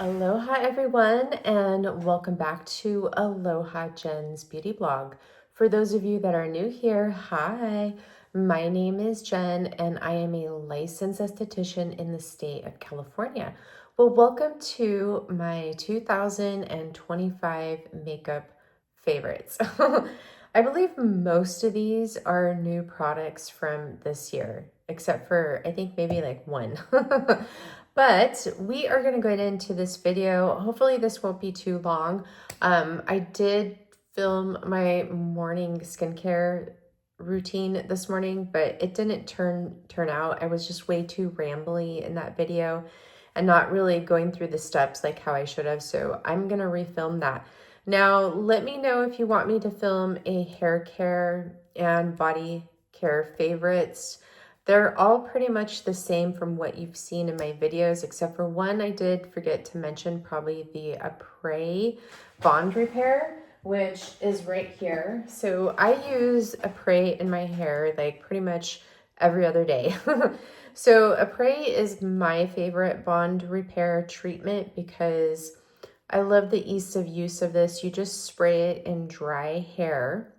Aloha everyone, and welcome back to Aloha Jen's Beauty Blog. For those of you that are new here, hi, my name is Jen and I am a licensed esthetician in the state of California. Well, welcome to my 2025 makeup favorites. I believe most of these are new products from this year, except for I think maybe like one. But we are going to go into this video. Hopefully this won't be too long. I did film my morning skincare routine this morning, but it didn't turn out. I was just way too rambly in that video and not really going through the steps like how I should have. So I'm going to refilm that. Now, let me know if you want me to film a hair care and body care favorites. They're all pretty much the same from what you've seen in my videos, except for one I did forget to mention, probably the Apres Bond Repair, which is right here. So I use Apres in my hair like pretty much every other day. So Apres is my favorite bond repair treatment because I love the ease of use of this. You just spray it in dry hair,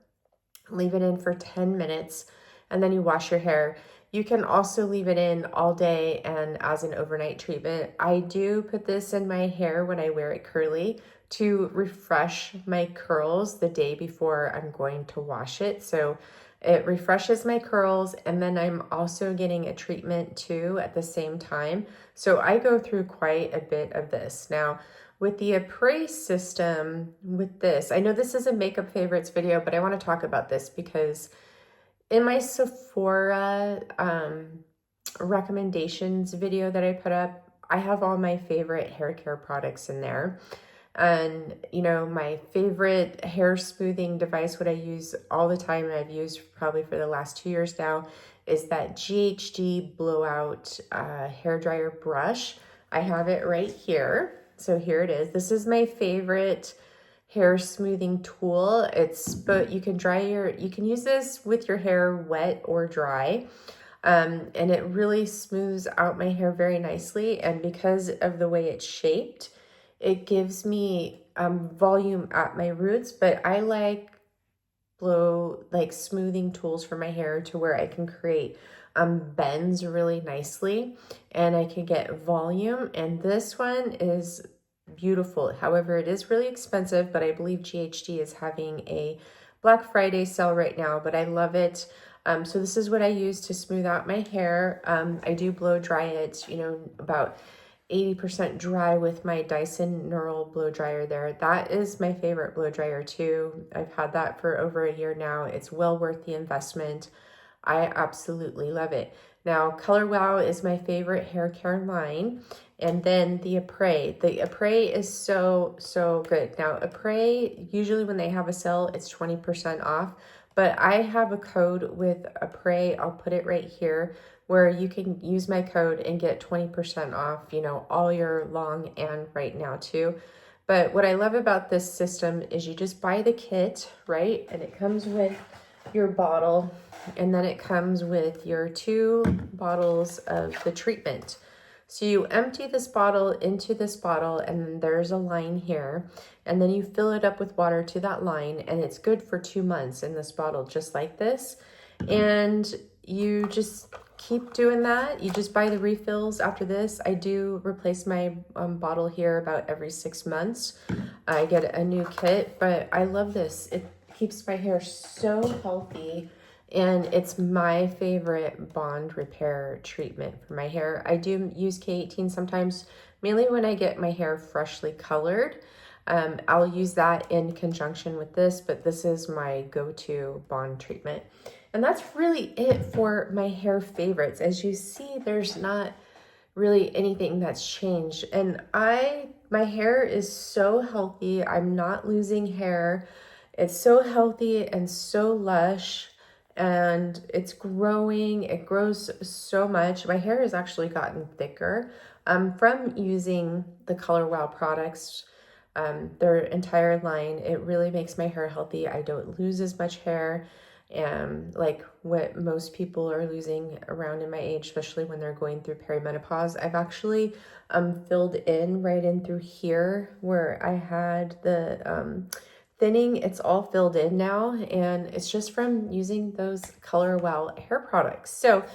leave it in for 10 minutes, and then you wash your hair. You can also leave it in all day and as an overnight treatment. I do put this in my hair when I wear it curly to refresh my curls the day before I'm going to wash it. So it refreshes my curls, and then I'm also getting a treatment too at the same time. So I go through quite a bit of this. Now, with the Apres system, with this, I know this is a makeup favorites video, but I want to talk about this because in my Sephora recommendations video that I put up, I have all my favorite hair care products in there. And, you know, my favorite hair smoothing device, what I use all the time, and I've used probably for the last 2 years now, is that GHD Blowout hair dryer brush. I have it right here. So here it is. This is my favorite hair smoothing tool. But you can use this with your hair wet or dry. And it really smooths out my hair very nicely. And because of the way it's shaped, it gives me volume at my roots, but I like smoothing tools for my hair to where I can create bends really nicely and I can get volume. And this one is beautiful. However, it is really expensive, but I believe GHD is having a Black Friday sale right now, but I love it. So this is what I use to smooth out my hair. I do blow dry it, about 80% dry with my Dyson Neural blow dryer there. That is my favorite blow dryer too. I've had that for over a year now. It's well worth the investment. I absolutely love it. Now, Color Wow is my favorite hair care line. And then the Apres. The Apres is so, so good. Now, Apres, usually when they have a sale, it's 20% off. But I have a code with Apres. I'll put it right here where you can use my code and get 20% off, all year long and right now too. But what I love about this system is you just buy the kit, right? And it comes with your bottle, and then it comes with your 2 bottles of the treatment. So you empty this bottle into this bottle, and there's a line here, and then you fill it up with water to that line, and it's good for 2 months in this bottle, just like this. And you just keep doing that. You just buy the refills after this. I do replace my bottle here about every 6 months. I get a new kit, but I love this. It keeps my hair so healthy, and it's my favorite bond repair treatment for my hair. I do use K18 sometimes, mainly when I get my hair freshly colored. I'll use that in conjunction with this, but this is my go-to bond treatment. And that's really it for my hair favorites. As you see, there's not really anything that's changed. And my hair is so healthy. I'm not losing hair. It's so healthy and so lush, and it's growing. It grows so much. My hair has actually gotten thicker from using the Color Wow products. Their entire line, it really makes my hair healthy. I don't lose as much hair. like what most people are losing around in my age, especially when they're going through perimenopause. I've actually filled in right in through here where I had the thinning. It's all filled in now, and it's just from using those Color Wow hair products. So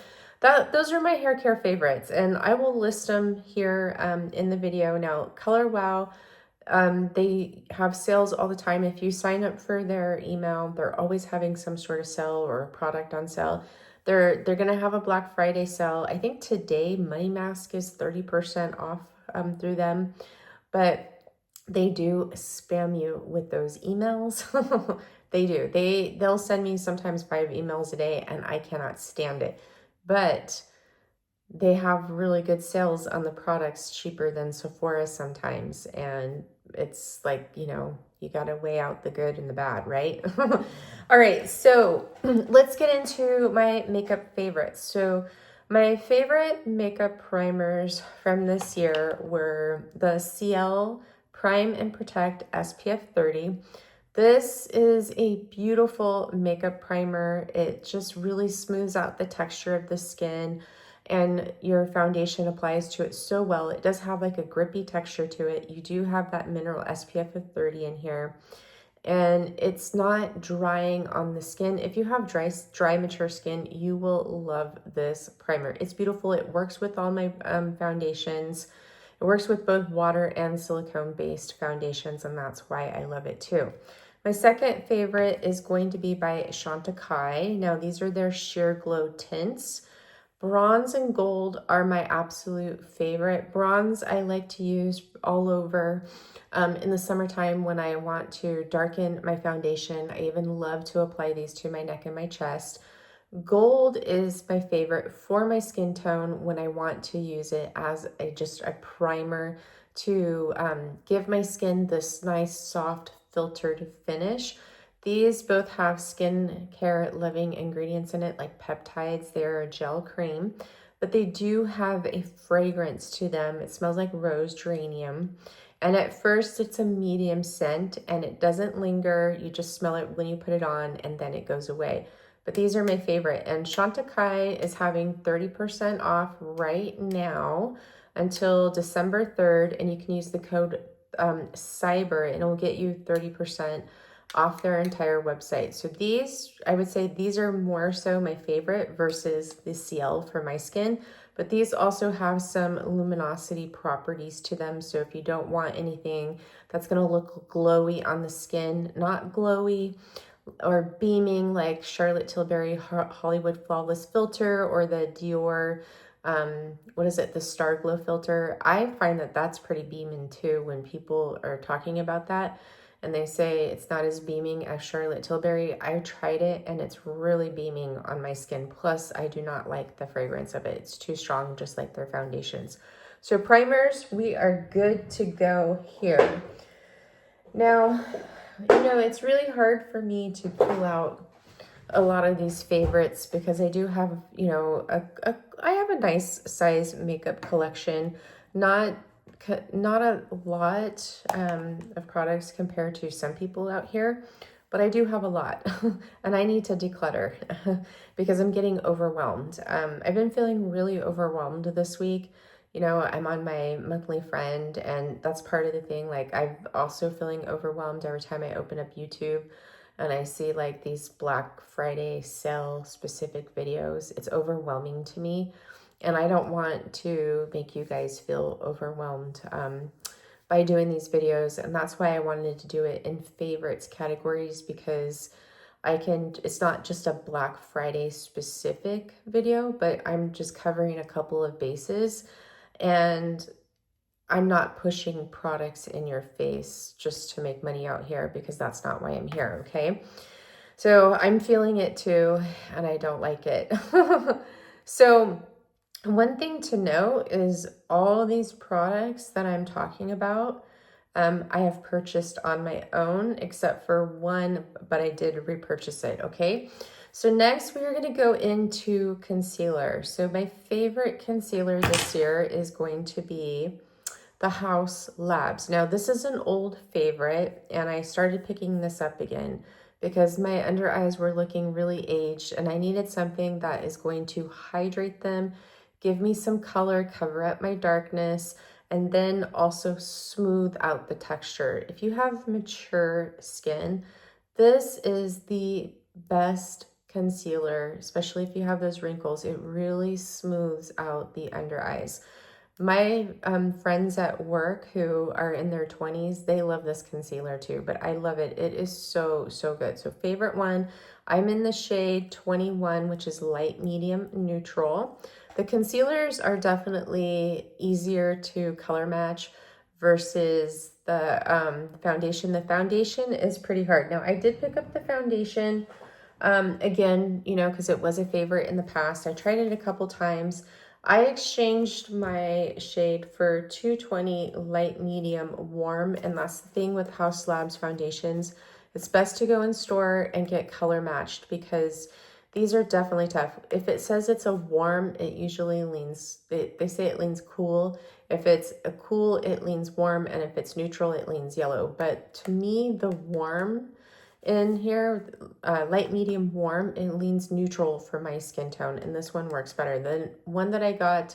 those are my hair care favorites, and I will list them here in the video. Now, Color Wow, they have sales all the time. If you sign up for their email, they're always having some sort of sale or a product on sale. They're gonna have a Black Friday sale. I think today Money Mask is 30% off through them, but they do spam you with those emails. They do. They'll send me sometimes 5 emails a day, and I cannot stand it. But they have really good sales on the products, cheaper than Sephora sometimes. And it's like, you know, you got to weigh out the good and the bad, right? All right, so let's get into my makeup favorites. So my favorite makeup primers from this year were the CL Prime and Protect SPF 30. This is a beautiful makeup primer. It just really smooths out the texture of the skin, and your foundation applies to it so well. It does have like a grippy texture to it. You do have that mineral SPF of 30 in here, and it's not drying on the skin. If you have dry mature skin, you will love this primer. It's beautiful. It works with all my foundations. It works with both water and silicone-based foundations, and that's why I love it too. My second favorite is going to be by Chantecaille. Now, these are their Sheer Glow tints. Bronze and gold are my absolute favorite. Bronze I like to use all over in the summertime when I want to darken my foundation. I even love to apply these to my neck and my chest. Gold is my favorite for my skin tone when I want to use it as just a primer to give my skin this nice soft filtered finish. These both have skincare living ingredients in it, like peptides. They're a gel cream, but they do have a fragrance to them. It smells like rose geranium. And at first it's a medium scent and it doesn't linger. You just smell it when you put it on and then it goes away. But these are my favorite. And Chantecaille is having 30% off right now until December 3rd. And you can use the code CYBER and it will get you 30% off their entire website. So these, I would say these are more so my favorite versus the CL for my skin, but these also have some luminosity properties to them. So if you don't want anything that's going to look glowy on the skin, not glowy or beaming like Charlotte Tilbury Hollywood Flawless Filter or the Dior, what is it, the Star Glow filter. I find that that's pretty beaming too when people are talking about that. And they say it's not as beaming as Charlotte Tilbury. I tried it and it's really beaming on my skin. Plus, I do not like the fragrance of it. It's too strong, just like their foundations. So primers, we are good to go here. Now, you know, it's really hard for me to pull out a lot of these favorites because I do have, you know, I have a nice size makeup collection. Not a lot of products compared to some people out here, but I do have a lot and I need to declutter because I'm getting overwhelmed. I've been feeling really overwhelmed this week. You know, I'm on my monthly friend and that's part of the thing. Like I'm also feeling overwhelmed every time I open up YouTube and I see like these Black Friday sale specific videos. It's overwhelming to me. And I don't want to make you guys feel overwhelmed by doing these videos. And that's why I wanted to do it in favorites categories because it's not just a Black Friday specific video, but I'm just covering a couple of bases. And I'm not pushing products in your face just to make money out here because that's not why I'm here, okay? So I'm feeling it too, and I don't like it. So one thing to note is all these products that I'm talking about, I have purchased on my own except for one, but I did repurchase it, okay? So next we are going to go into concealer. So my favorite concealer this year is going to be the House Labs. Now this is an old favorite and I started picking this up again because my under eyes were looking really aged and I needed something that is going to hydrate them, give me some color, cover up my darkness, and then also smooth out the texture. If you have mature skin, this is the best concealer, especially if you have those wrinkles. It really smooths out the under eyes. My friends at work who are in their 20s, they love this concealer too, but I love it. It is so, so good. So favorite one, I'm in the shade 21, which is light, medium, neutral. The concealers are definitely easier to color match versus the foundation. The foundation is pretty hard. Now, I did pick up the foundation again, you know, because it was a favorite in the past. I tried it a couple times. I exchanged my shade for 220 light, medium, warm, and that's the thing with House Labs foundations. It's best to go in store and get color matched because these are definitely tough. If it says it's a warm, it usually leans, they say it leans cool. If it's a cool, it leans warm, and if it's neutral, it leans yellow. But to me, the warm in here, light, medium, warm, it leans neutral for my skin tone, and this one works better. The one that I got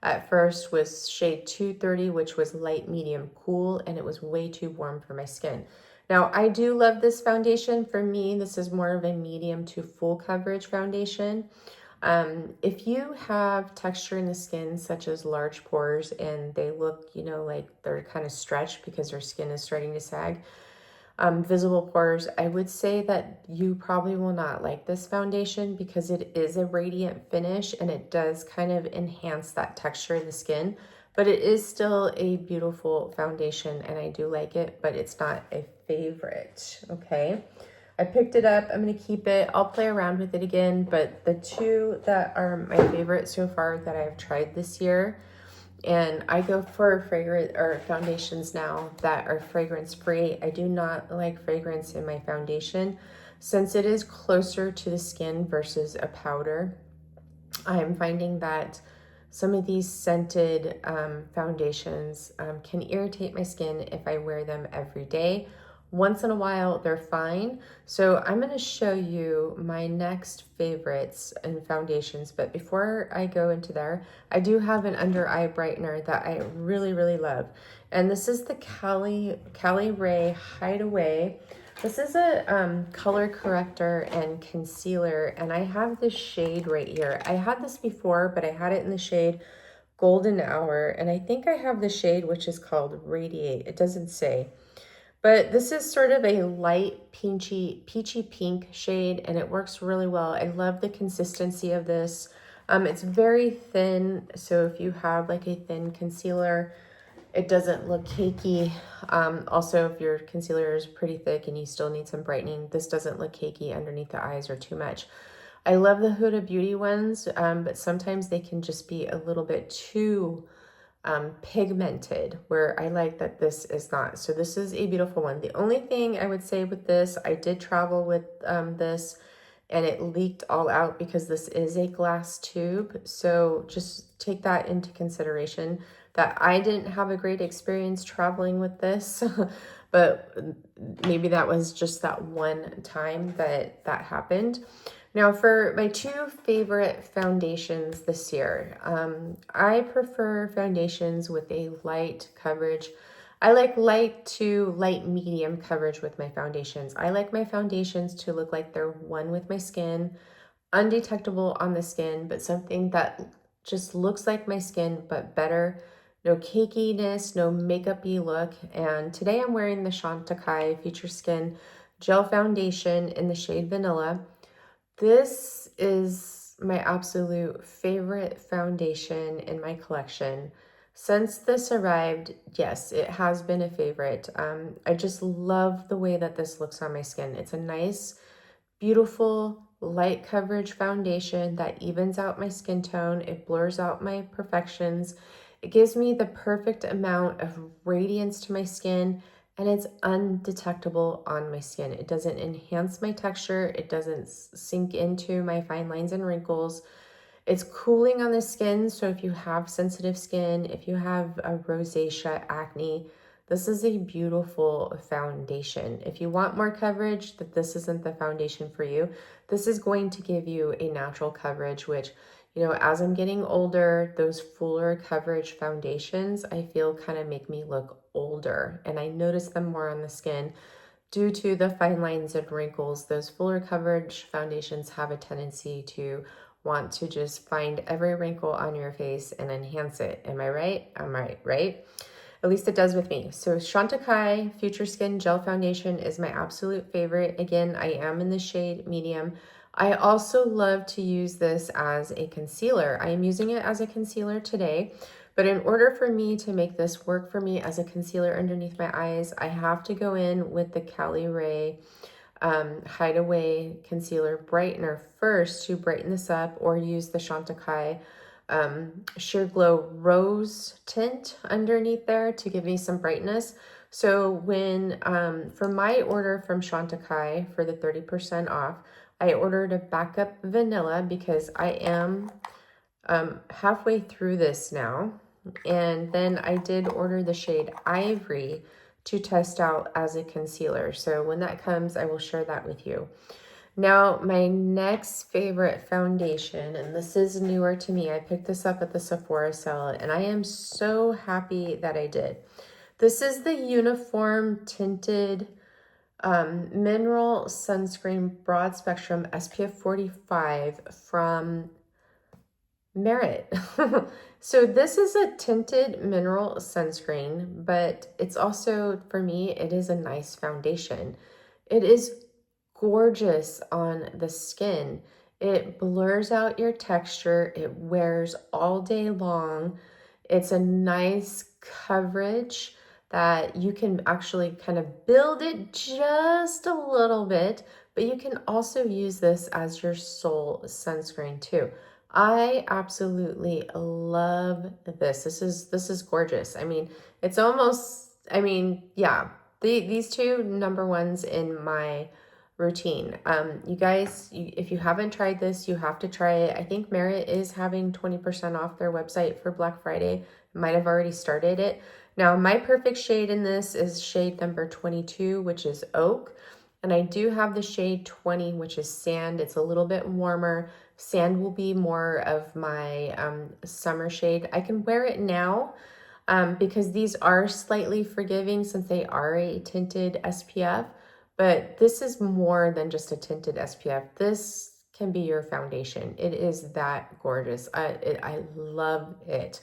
at first was shade 230, which was light, medium, cool, and it was way too warm for my skin. Now, I do love this foundation. For me, this is more of a medium to full coverage foundation. If you have texture in the skin, such as large pores, and they look, you know, like they're kind of stretched because your skin is starting to sag, visible pores, I would say that you probably will not like this foundation because it is a radiant finish and it does kind of enhance that texture of the skin, but it is still a beautiful foundation and I do like it, but it's not a favorite. Okay, I picked it up. I'm going to keep it. I'll play around with it again, but the two that are my favorite so far that I've tried this year, and I go for fragrance or foundations now that are fragrance free. I do not like fragrance in my foundation since it is closer to the skin versus a powder. I'm finding that some of these scented foundations can irritate my skin if I wear them every day. Once in a while, they're fine. So I'm going to show you my next favorites and foundations. But before I go into there, I do have an under eye brightener that I really, really love. And this is the Cali Ray Hideaway. This is a color corrector and concealer, and I have this shade right here. I had this before, but I had it in the shade Golden Hour, and I think I have the shade which is called Radiate. It doesn't say. But this is sort of a light peachy pink shade, and it works really well. I love the consistency of this. It's very thin, so if you have like a thin concealer, it doesn't look cakey. Also, if your concealer is pretty thick and you still need some brightening, this doesn't look cakey underneath the eyes or too much. I love the Huda Beauty ones, but sometimes they can just be a little bit too pigmented, where I like that this is not. So this is a beautiful one. The only thing I would say with this, I did travel with this and it leaked all out because this is a glass tube. So just take that into consideration, that I didn't have a great experience traveling with this, but maybe that was just that one time that that happened. Now for my two favorite foundations this year, I prefer foundations with a light coverage. I like light to light medium coverage with my foundations. I like my foundations to look like they're one with my skin, undetectable on the skin, but something that just looks like my skin, but better. No cakiness, no makeup-y look. And today I'm wearing the Chantecaille Future Skin Gel Foundation in the shade Vanilla. This is my absolute favorite foundation in my collection. Since this arrived, yes, it has been a favorite. I just love the way that this looks on my skin. It's a nice, beautiful, light coverage foundation that evens out my skin tone. It blurs out my imperfections. It gives me the perfect amount of radiance to my skin, and it's undetectable on my skin. It doesn't enhance my texture. It doesn't sink into my fine lines and wrinkles. It's cooling on the skin, so if you have sensitive skin, if you have a rosacea, acne, this is a beautiful foundation. If you want more coverage, that this isn't the foundation for you. This is going to give you a natural coverage, which, you know, as I'm getting older, those fuller coverage foundations, I feel kind of make me look older, and I notice them more on the skin due to the fine lines and wrinkles. Those fuller coverage foundations have a tendency to want to just find every wrinkle on your face and enhance it. Am I right? I'm right, right? At least it does with me. So Chantecaille Future Skin Gel Foundation is my absolute favorite. Again, I am in the shade medium. I also love to use this as a concealer. I am using it as a concealer today, but in order for me to make this work for me as a concealer underneath my eyes, I have to go in with the Cali Ray Hideaway Concealer Brightener first to brighten this up, or use the Chantecaille Sheer Glow Rose tint underneath there to give me some brightness. So when, for my order from Chantecaille for the 30% off, I ordered a backup vanilla because I am halfway through this now. And then I did order the shade Ivory to test out as a concealer. So when that comes, I will share that with you. Now, my next favorite foundation, and this is newer to me, I picked this up at the Sephora sale, and I am so happy that I did. This is the Uniform Tinted Mineral Sunscreen Broad Spectrum SPF 45 from Merit. So this is a tinted mineral sunscreen, but it's also, for me, it is a nice foundation. It is gorgeous on the skin. It blurs out your texture. It wears all day long. It's a nice coverage that you can actually kind of build it just a little bit, but you can also use this as your sole sunscreen too. I absolutely love this. This is gorgeous. I mean, it's almost, I mean, yeah, these two number ones in my routine. You guys, if you haven't tried this, you have to try it. I think Merit is having 20% off their website for Black Friday. Might have already started it. Now, my perfect shade in this is shade number 22, which is Oak. And I do have the shade 20, which is Sand. It's a little bit warmer. Sand will be more of my summer shade. I can wear it now because these are slightly forgiving since they are a tinted SPF. But this is more than just a tinted SPF. This can be your foundation. It is that gorgeous. I love it.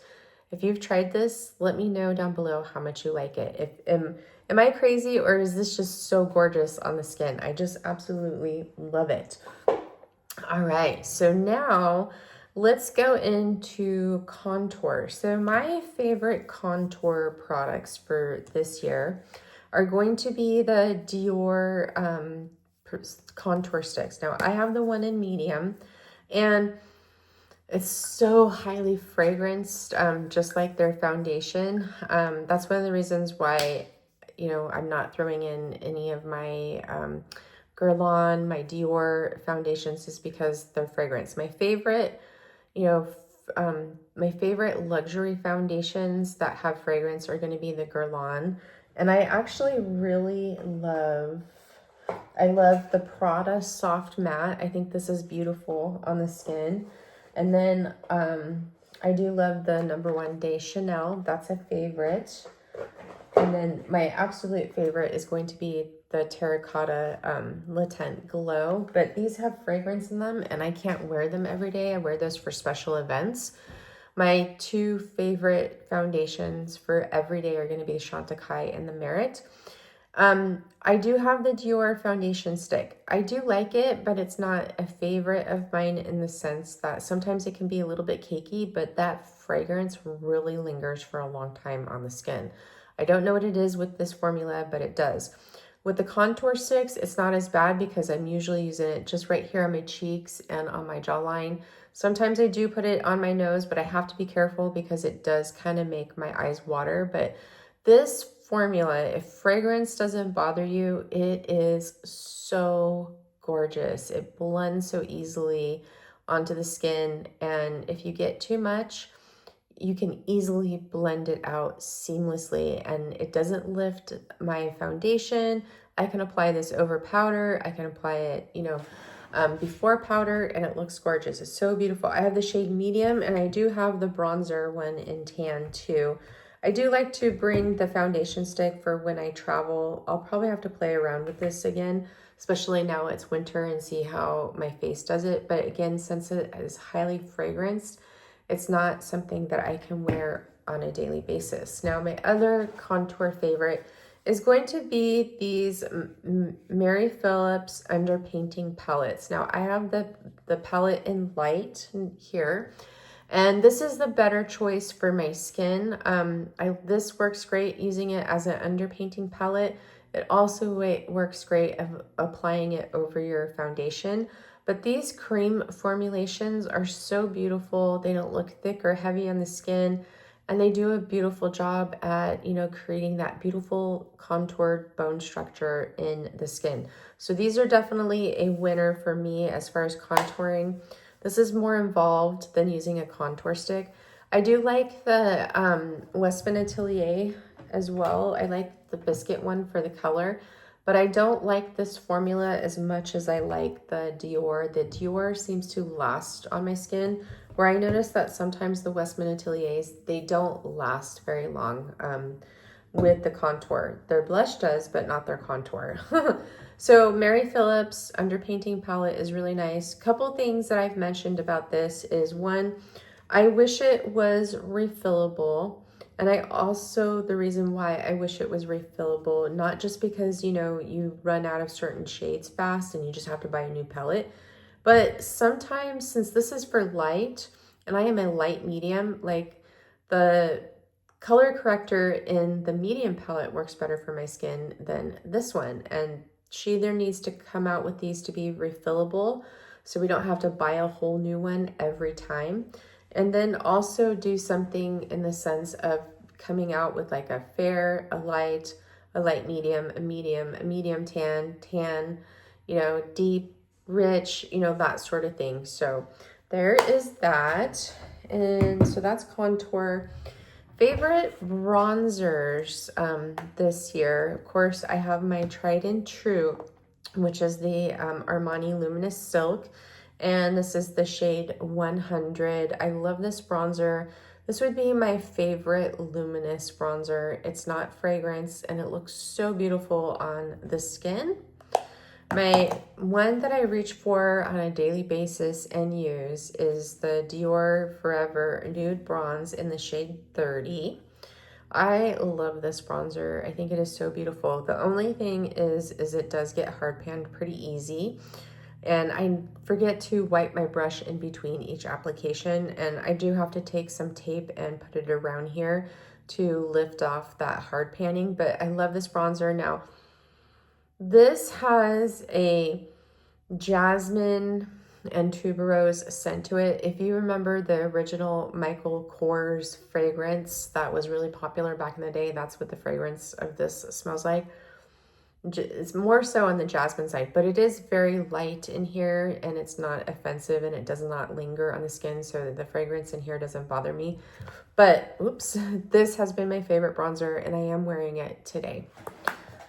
If you've tried this, let me know down below how much you like it. Am I crazy, or is this just so gorgeous on the skin? I just absolutely love it. All right, so now let's go into contour. So my favorite contour products for this year are going to be the Dior contour sticks. Now, I have the one in medium, and it's so highly fragranced, just like their foundation. That's one of the reasons why, you know, I'm not throwing in any of my Guerlain, my Dior foundations, is because they're fragrance. My favorite, you know, my favorite luxury foundations that have fragrance are going to be the Guerlain. And I actually really love, I love the Prada Soft Matte. I think this is beautiful on the skin. And then I do love the number 1 Day Chanel. That's a favorite. And then my absolute favorite is going to be the Terracotta Latent Glow. But these have fragrance in them, and I can't wear them every day. I wear those for special events. My 2 favorite foundations for every day are going to be the Chantecaille and the Merit. I do have the Dior foundation stick. I do like it, but it's not a favorite of mine in the sense that sometimes it can be a little bit cakey, but that fragrance really lingers for a long time on the skin. I don't know what it is with this formula, but it does. With the contour sticks, it's not as bad because I'm usually using it just right here on my cheeks and on my jawline. Sometimes I do put it on my nose, but I have to be careful because it does kind of make my eyes water. But this formula, if fragrance doesn't bother you, it is so gorgeous. It blends so easily onto the skin, and if you get too much, you can easily blend it out seamlessly, and it doesn't lift my foundation. I can apply this over powder. I can apply it, before powder, and it looks gorgeous. It's so beautiful. I have the shade medium, and I do have the bronzer one in tan too. I do like to bring the foundation stick for when I travel. I'll probably have to play around with this again, especially now it's winter, and see how my face does it. But again, since it is highly fragranced, it's not something that I can wear on a daily basis. Now, my other contour favorite is going to be these Mary Phillips underpainting palettes. Now, I have the palette in light here, and this is the better choice for my skin. This works great using it as an underpainting palette. It also works great of applying it over your foundation. But these cream formulations are so beautiful. They don't look thick or heavy on the skin, and they do a beautiful job at, creating that beautiful contoured bone structure in the skin. So these are definitely a winner for me as far as contouring. This is more involved than using a contour stick. I do like the Westman Atelier as well. I like the biscuit one for the color, but I don't like this formula as much as I like the Dior. The Dior seems to last on my skin, where I notice that sometimes the Westman Ateliers, they don't last very long with the contour. Their blush does, but not their contour. So Mary Phillips underpainting palette is really nice. Couple things that I've mentioned about this is, one, I wish it was refillable. And I also, the reason why I wish it was refillable, not just because, you run out of certain shades fast and you just have to buy a new palette, but sometimes, since this is for light and I am a light medium, like the color corrector in the medium palette works better for my skin than this one. And she either needs to come out with these to be refillable, so we don't have to buy a whole new one every time. And then also do something in the sense of coming out with like a fair, a light medium, a medium tan, deep, rich, that sort of thing. So there is that. And so that's contour. Favorite bronzers this year, of course, I have my tried and true, which is the Armani Luminous Silk. And this is the shade 100. I love this bronzer. This would be my favorite luminous bronzer. It's not fragrance, and it looks so beautiful on the skin. My one that I reach for on a daily basis and use is the Dior Forever Nude Bronze in the shade 30. I love this bronzer. I think it is so beautiful. The only thing is it does get hard panned pretty easy. And I forget to wipe my brush in between each application. And I do have to take some tape and put it around here to lift off that hard panning. But I love this bronzer. Now, this has a jasmine and tuberose scent to it. If you remember the original Michael Kors fragrance that was really popular back in the day, that's what the fragrance of this smells like. It's more so on the jasmine side, but it is very light in here, and it's not offensive, and it does not linger on the skin, so the fragrance in here doesn't bother me. But oops, this has been my favorite bronzer, and I am wearing it today.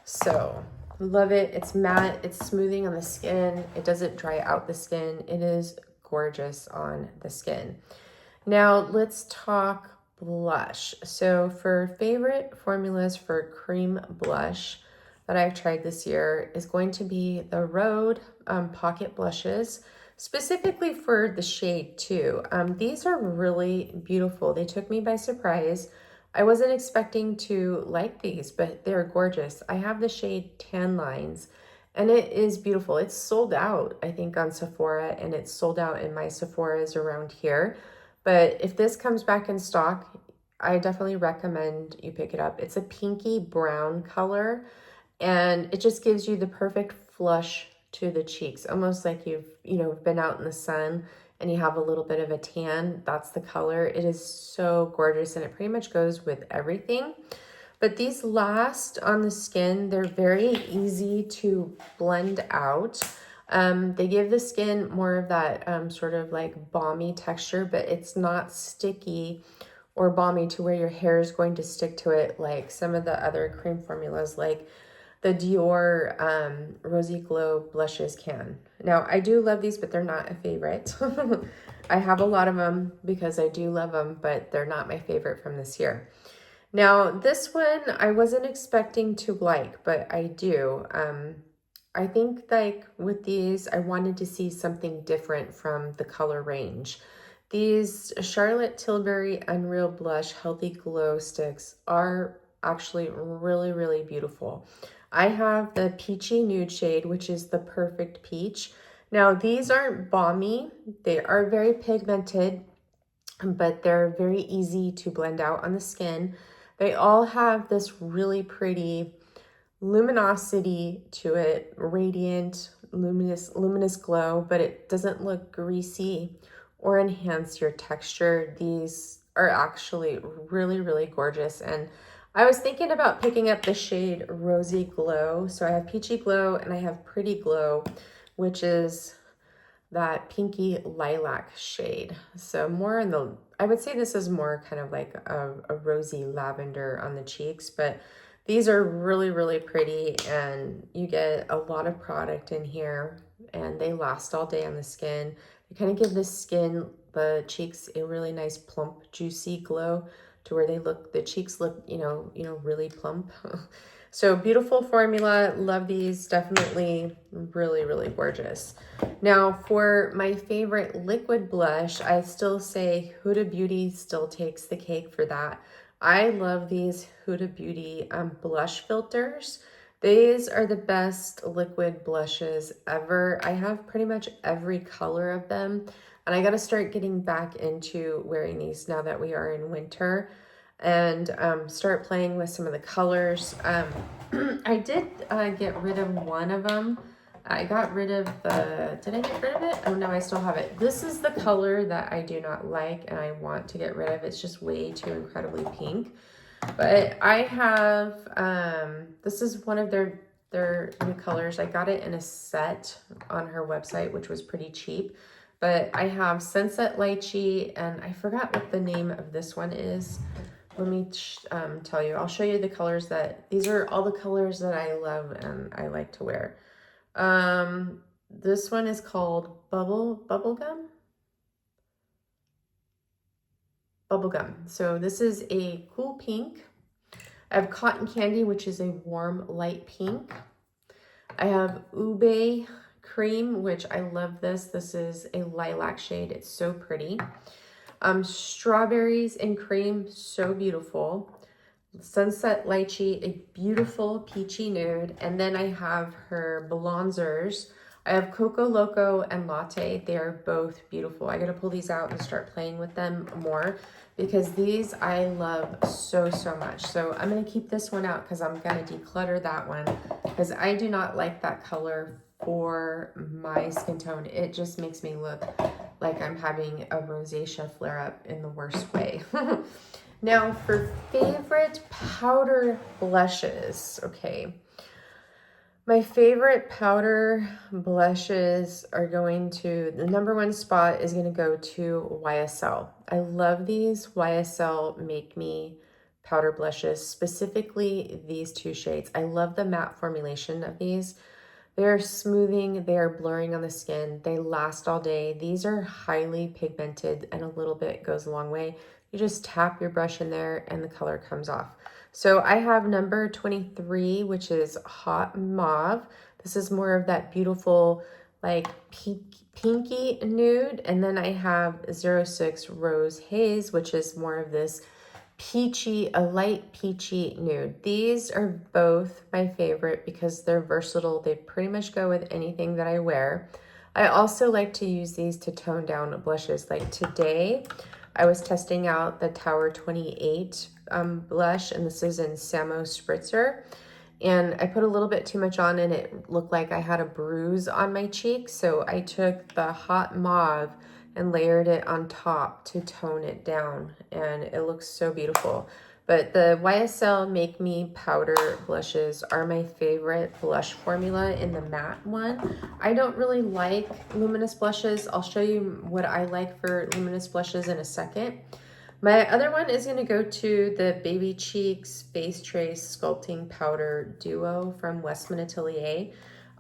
So love it. It's matte, it's smoothing on the skin, it doesn't dry out the skin. It is gorgeous on the skin. Now let's talk blush. So for favorite formulas for cream blush that I've tried this year is going to be the Rhode Pocket Blushes, specifically for the shade 2. These are really beautiful. They took me by surprise. I wasn't expecting to like these, but they're gorgeous. I have the shade Tan Lines, and it is beautiful. It's sold out, I think, on Sephora, and it's sold out in my Sephoras around here. But if this comes back in stock, I definitely recommend you pick it up. It's a pinky brown color, and it just gives you the perfect flush to the cheeks, almost like you've been out in the sun and you have a little bit of a tan. That's the color. It is so gorgeous, and it pretty much goes with everything. But these last on the skin. They're very easy to blend out. They give the skin more of that sort of like balmy texture, but it's not sticky or balmy to where your hair is going to stick to it like some of the other cream formulas like the Dior Rosy Glow blushes can. Now, I do love these, but they're not a favorite. I have a lot of them because I do love them, but they're not my favorite from this year. Now, this one I wasn't expecting to like, but I do. I think like with these, I wanted to see something different from the color range. These Charlotte Tilbury Unreal Blush Healthy Glow Sticks are actually really, really beautiful. I have the Peachy Nude shade, which is the perfect peach. Now, these aren't balmy. They are very pigmented, but they're very easy to blend out on the skin. They all have this really pretty luminosity to it, radiant, luminous glow, but it doesn't look greasy or enhance your texture. These are actually really, really gorgeous. And I was thinking about picking up the shade Rosy Glow. So I have Peachy Glow and I have Pretty Glow, which is that pinky lilac shade. So more in the, I would say this is more kind of like a rosy lavender on the cheeks, but these are really, really pretty and you get a lot of product in here and they last all day on the skin. They kind of give the cheeks a really nice plump, juicy glow to where the cheeks look, really plump. So beautiful formula, love these, definitely really, really gorgeous. Now for my favorite liquid blush, I still say Huda Beauty still takes the cake for that. I love these Huda Beauty blush filters. These are the best liquid blushes ever. I have pretty much every color of them, and I got to start getting back into wearing these now that we are in winter and start playing with some of the colors. I did get rid of one of them. I got rid of did I get rid of it? Oh no, I still have it. This is the color that I do not like and I want to get rid of. It's just way too incredibly pink. But I have, this is one of their new colors. I got it in a set on her website, which was pretty cheap. But I have Sunset Lychee, and I forgot what the name of this one is. Let me tell you. I'll show you the colors these are all the colors that I love and I like to wear. This one is called Bubblegum. So this is a cool pink. I have Cotton Candy, which is a warm light pink. I have Ube Cream, which I love this. This is a lilac shade. It's so pretty. Strawberries and Cream, so beautiful. Sunset Lychee, a beautiful peachy nude. And then I have her bronzers. I have Coco Loco and Latte. They are both beautiful. I gotta pull these out and start playing with them more because these I love so, so much. So I'm gonna keep this one out because I'm gonna declutter that one because I do not like that color for my skin tone. It just makes me look like I'm having a rosacea flare up in the worst way. Now for favorite powder blushes, okay. My favorite powder blushes are the number one spot is gonna go to YSL. I love these YSL Make Me powder blushes, specifically these two shades. I love the matte formulation of these. They are smoothing, they are blurring on the skin, they last all day. These are highly pigmented and a little bit goes a long way. You just tap your brush in there and the color comes off. So I have number 23, which is Hot Mauve. This is more of that beautiful like pinky nude. And then I have 06 Rose Haze, which is more of this a light peachy nude. These are both my favorite because they're versatile. They pretty much go with anything that I wear. I also like to use these to tone down blushes. Like today, I was testing out the Tower 28 blush, and this is in Samo Spritzer. And I put a little bit too much on and it looked like I had a bruise on my cheek. So I took the Hot Mauve and layered it on top to tone it down. And it looks so beautiful. But the YSL Make Me powder blushes are my favorite blush formula in the matte one. I don't really like luminous blushes. I'll show you what I like for luminous blushes in a second. My other one is going to go to the Baby Cheeks Face Trace Sculpting Powder Duo from Westman Atelier.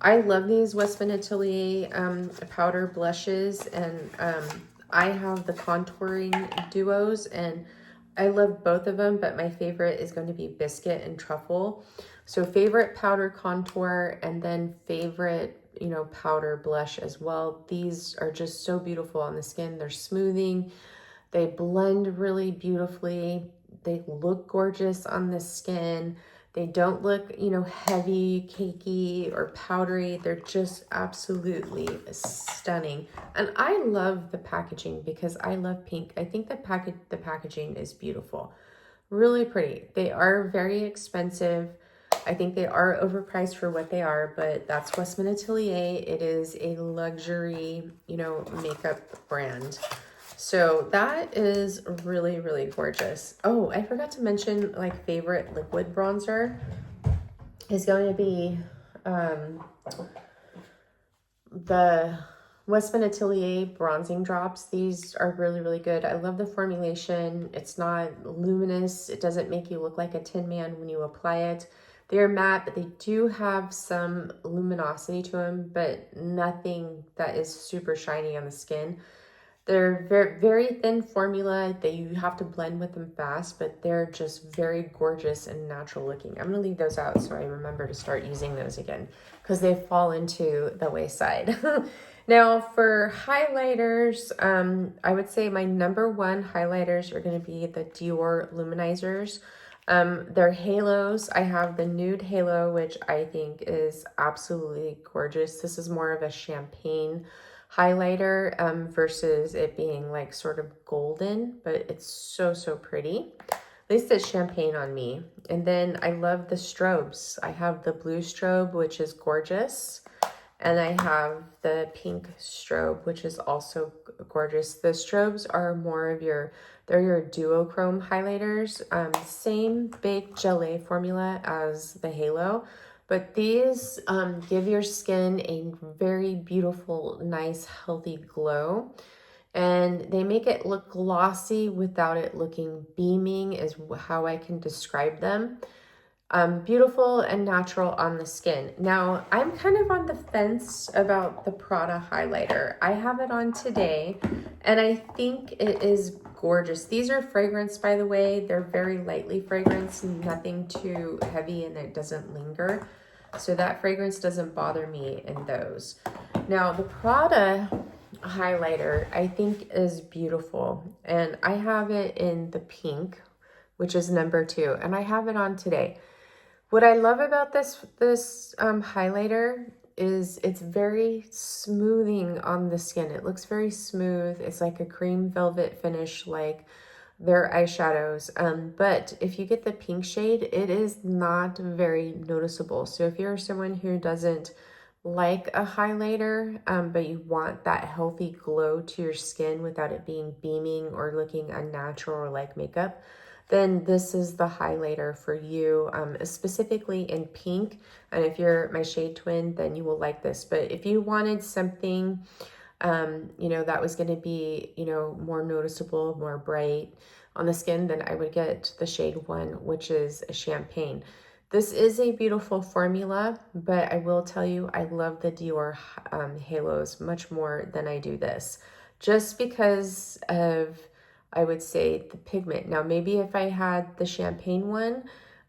I love these Westman Atelier powder blushes, and I have the contouring duos, and I love both of them, but my favorite is going to be Biscuit and Truffle. So favorite powder contour, and then favorite, you know, powder blush as well. These are just so beautiful on the skin. They're smoothing. They blend really beautifully. They look gorgeous on the skin. They don't look, you know, heavy, cakey, or powdery. They're just absolutely stunning. And I love the packaging because I love pink. I think the packaging is beautiful. Really pretty. They are very expensive. I think they are overpriced for what they are, but that's Westman Atelier. It is a luxury, you know, makeup brand. So that is really, really gorgeous. Oh, I forgot to mention, like, favorite liquid bronzer is going to be the Westman Atelier bronzing drops. These are really, really good. I love the formulation. It's not luminous. It doesn't make you look like a tin man when you apply it. They're matte, but they do have some luminosity to them, but nothing that is super shiny on the skin. They're very, very thin formula that you have to blend with them fast, but they're just very gorgeous and natural looking. I'm going to leave those out so I remember to start using those again because they fall into the wayside. Now for highlighters, I would say my number one highlighters are going to be the Dior Luminizers. They're halos. I have the nude halo, which I think is absolutely gorgeous. This is more of a champagne highlighter versus it being like sort of golden, but it's so, so pretty. At least it's champagne on me. And then I love the strobes. I have the blue strobe, which is gorgeous. And I have the pink strobe, which is also gorgeous. The strobes are more of they're your duochrome highlighters. Same big gelée formula as the halo. But these give your skin a very beautiful, nice, healthy glow. And they make it look glossy without it looking beaming is how I can describe them. Beautiful and natural on the skin. Now, I'm kind of on the fence about the Prada highlighter. I have it on today, and I think it is gorgeous. These are fragranced, by the way. They're very lightly fragranced, nothing too heavy, and it doesn't linger. So that fragrance doesn't bother me in those. Now, the Prada highlighter, I think, is beautiful. And I have it in the pink, which is number 2. And I have it on today. What I love about this highlighter is it's very smoothing on the skin. It looks very smooth. It's like a cream velvet finish, like their eyeshadows. But if you get the pink shade, it is not very noticeable. So if you're someone who doesn't like a highlighter, but you want that healthy glow to your skin without it being beaming or looking unnatural or like makeup, then this is the highlighter for you, specifically in pink. And if you're my shade twin, then you will like this. But if you wanted something, you know, that was going to be, you know, more noticeable, more bright on the skin, then I would get the shade 1, which is a champagne. This is a beautiful formula, but I will tell you, I love the Dior halos much more than I do this, just because of, I would say, the pigment. Now, maybe if I had the champagne one,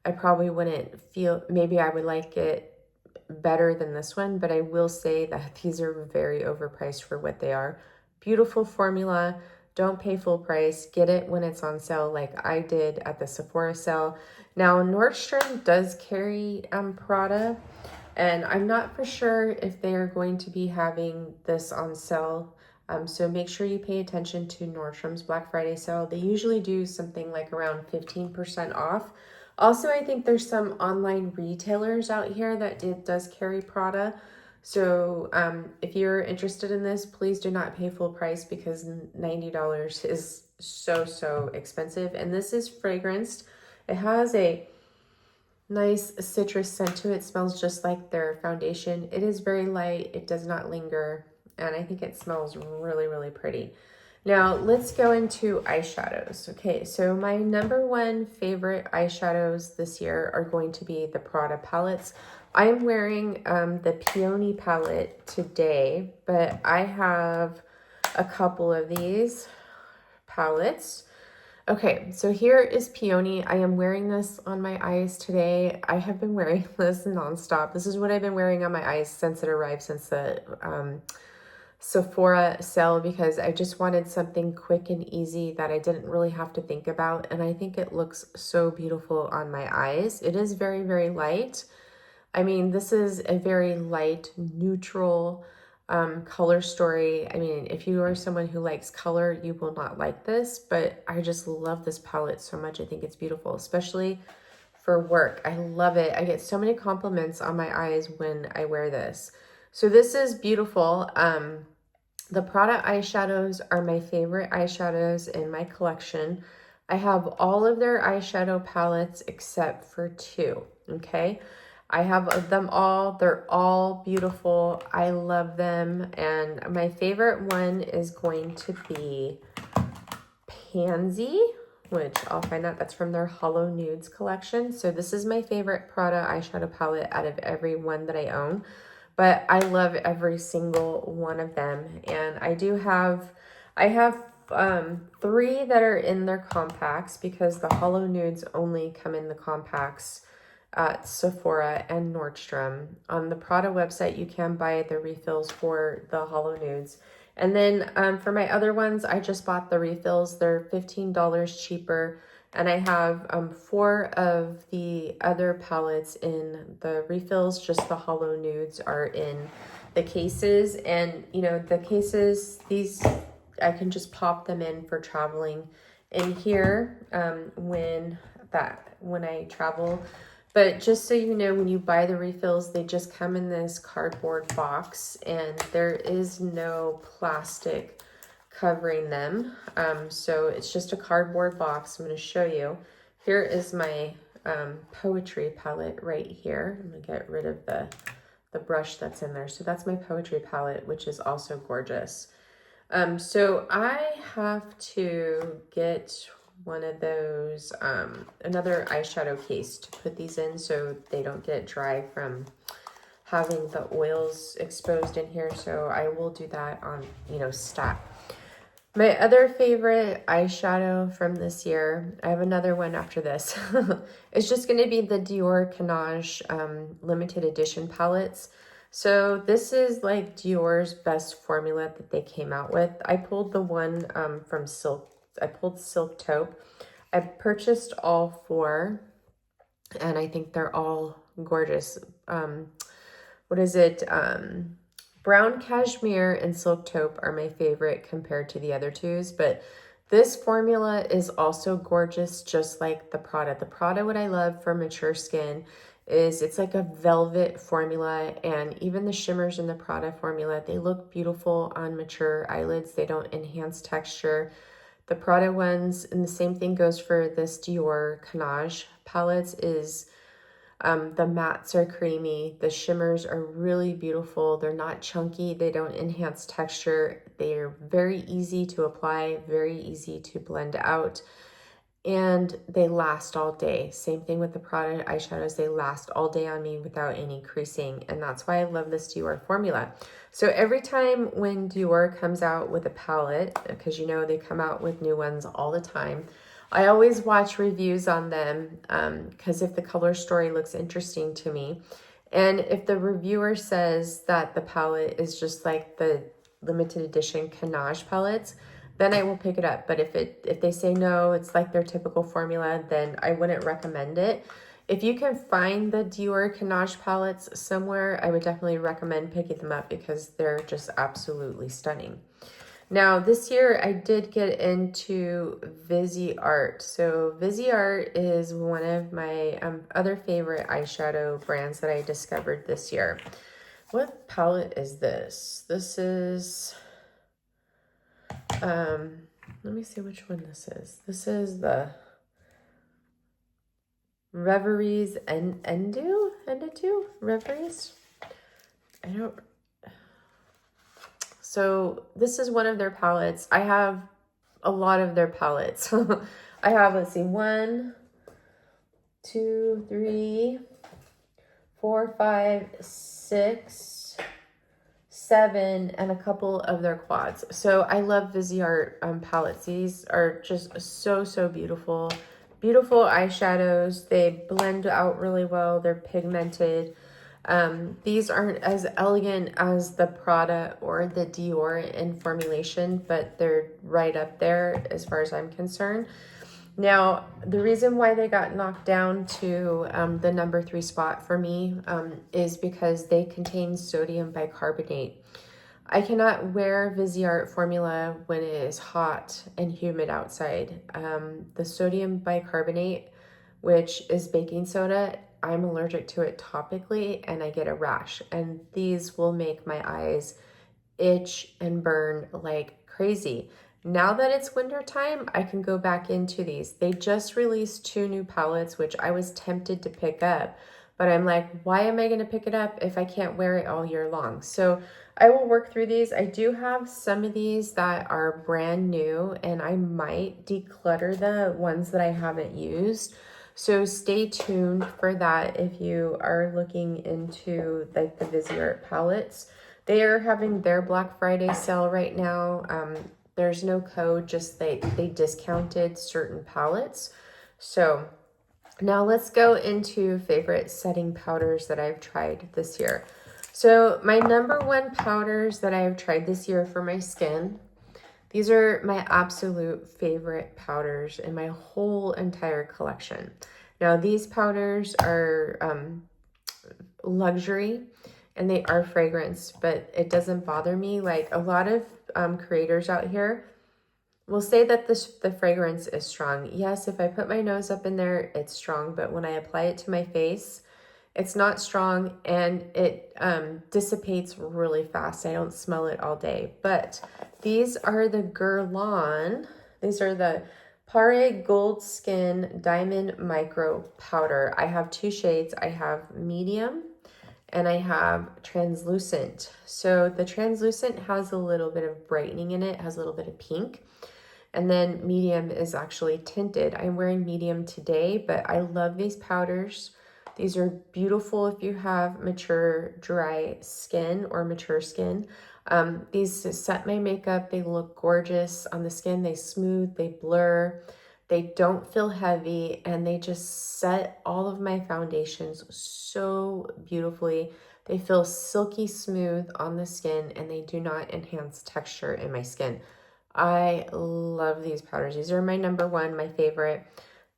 I probably wouldn't feel, maybe I would like it better than this one, but I will say that these are very overpriced for what they are. Beautiful formula. Don't pay full price. Get it when it's on sale like I did at the Sephora sale. Now, Nordstrom does carry Prada, and I'm not for sure if they are going to be having this on sale. So make sure you pay attention to Nordstrom's Black Friday sale. They usually do something like around 15% off. Also, I think there's some online retailers out here that it does carry Prada. So if you're interested in this, please do not pay full price because $90 is so, so expensive. And this is fragranced. It has a nice citrus scent to it. It smells just like their foundation. It is very light. It does not linger. And I think it smells really, really pretty. Now let's go into eyeshadows. Okay, so my number one favorite eyeshadows this year are going to be the Prada palettes. I'm wearing the Peony palette today, but I have a couple of these palettes. Okay, so here is Peony. I am wearing this on my eyes today. I have been wearing this nonstop. This is what I've been wearing on my eyes since it arrived, since the Sephora sale, because I just wanted something quick and easy that I didn't really have to think about. And I think it looks so beautiful on my eyes. It is very, very light. I mean, this is a very light, neutral color story. I mean, if you are someone who likes color, you will not like this, but I just love this palette so much. I think it's beautiful, especially for work. I love it. I get so many compliments on my eyes when I wear this. So this is beautiful. The Prada eyeshadows are my favorite eyeshadows in my collection. I have all of their eyeshadow palettes except for two, okay? I have them all. They're all beautiful. I love them. And my favorite one is going to be Pansy, which I'll find out. That's from their Hollow Nudes collection. So this is my favorite Prada eyeshadow palette out of every one that I own. But I love every single one of them. And I have three that are in their compacts because the Hollow Nudes only come in the compacts at Sephora and Nordstrom. On the Prada website, you can buy the refills for the Hollow Nudes. And then for my other ones, I just bought the refills. They're $15 cheaper. And I have 4 of the other palettes in the refills. Just the Hollow Nudes are in the cases. And, you know, the cases, these, I can just pop them in for traveling in here when I travel. But just so you know, when you buy the refills, they just come in this cardboard box and there is no plastic covering them. So it's just a cardboard box. I'm going to show you. Here is my poetry palette right here. I'm going to get rid of the brush that's in there. So that's my poetry palette, which is also gorgeous. So I have to get one of those, another eyeshadow case to put these in so they don't get dry from having the oils exposed in here. So I will do that on, you know, stack. My other favorite eyeshadow from this year, I have another one after this. It's just going to be the Dior Canage limited edition palettes. So this is like Dior's best formula that they came out with. I pulled the one from Silk. I pulled Silk Taupe. I purchased all 4 and I think they're all gorgeous. What is it? Brown Cashmere and Silk Taupe are my favorite compared to the other twos, but this formula is also gorgeous, just like the Prada. The Prada, what I love for mature skin is it's like a velvet formula, and even the shimmers in the Prada formula, they look beautiful on mature eyelids. They don't enhance texture. The Prada ones, and the same thing goes for this Dior Canage palettes, is the mattes are creamy. The shimmers are really beautiful. They're not chunky. They don't enhance texture. They're very easy to apply, very easy to blend out, and they last all day. Same thing with the Prada eyeshadows. They last all day on me without any creasing, and that's why I love this Dior formula. So every time when Dior comes out with a palette, because you know they come out with new ones all the time, I always watch reviews on them because if the color story looks interesting to me, and if the reviewer says that the palette is just like the limited edition Canage palettes, then I will pick it up. But if they say no, it's like their typical formula, then I wouldn't recommend it. If you can find the Dior Canage palettes somewhere, I would definitely recommend picking them up because they're just absolutely stunning. Now, this year I did get into Viseart. So Viseart is one of my other favorite eyeshadow brands that I discovered this year. What palette is this? This is, let me see which one this is. This is the Reveries Endu? Reveries? I don't... So this is one of their palettes. I have a lot of their palettes. I have, let's see, 1, 2, 3, 4, 5, 6, 7, and a couple of their quads. So I love Viseart palettes. These are just so beautiful. Beautiful eyeshadows. They blend out really well. They're pigmented. These aren't as elegant as the Prada or the Dior in formulation, but they're right up there as far as I'm concerned. Now, the reason why they got knocked down to the number 3 spot for me is because they contain sodium bicarbonate. I cannot wear Viseart formula when it is hot and humid outside. The sodium bicarbonate, which is baking soda, I'm allergic to it topically and I get a rash. And these will make my eyes itch and burn like crazy. Now that it's winter time, I can go back into these. They just released 2 new palettes, which I was tempted to pick up, but I'm like, why am I going to pick it up if I can't wear it all year long? So I will work through these. I do have some of these that are brand new, and I might declutter the ones that I haven't used. So stay tuned for that if you are looking into like the Viseart palettes. They are having their Black Friday sale right now. There's no code, just they discounted certain palettes. So now let's go into favorite setting powders that I've tried this year. So my number 1 powders that I have tried this year for my skin, these are my absolute favorite powders in my whole entire collection. Now these powders are luxury and they are fragrance, but it doesn't bother me. Like a lot of creators out here will say that the fragrance is strong. Yes, if I put my nose up in there, it's strong, but when I apply it to my face, it's not strong and it dissipates really fast. I don't smell it all day. But these are the Guerlain. These are the Pare Gold Skin Diamond Micro Powder. I have 2 shades. I have medium and I have translucent. So the translucent has a little bit of brightening in it, has a little bit of pink. And then medium is actually tinted. I'm wearing medium today, but I love these powders. These are beautiful if you have mature, dry skin or mature skin. These set my makeup. They look gorgeous on the skin. They smooth, they blur. They don't feel heavy, and they just set all of my foundations so beautifully. They feel silky smooth on the skin, and they do not enhance texture in my skin. I love these powders. These are my number 1, my favorite.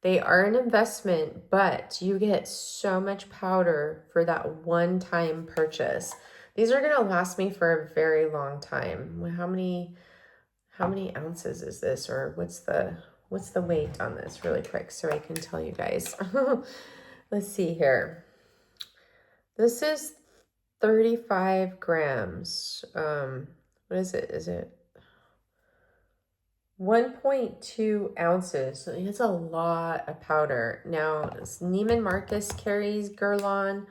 They are an investment, but you get so much powder for that one-time purchase. These are going to last me for a very long time. How many ounces is this, or what's the weight on this really quick so I can tell you guys. Let's see here. This is 35 grams. What is it? Is it 1.2 ounces? So it's a lot of powder. Now, Neiman Marcus carries Guerlain.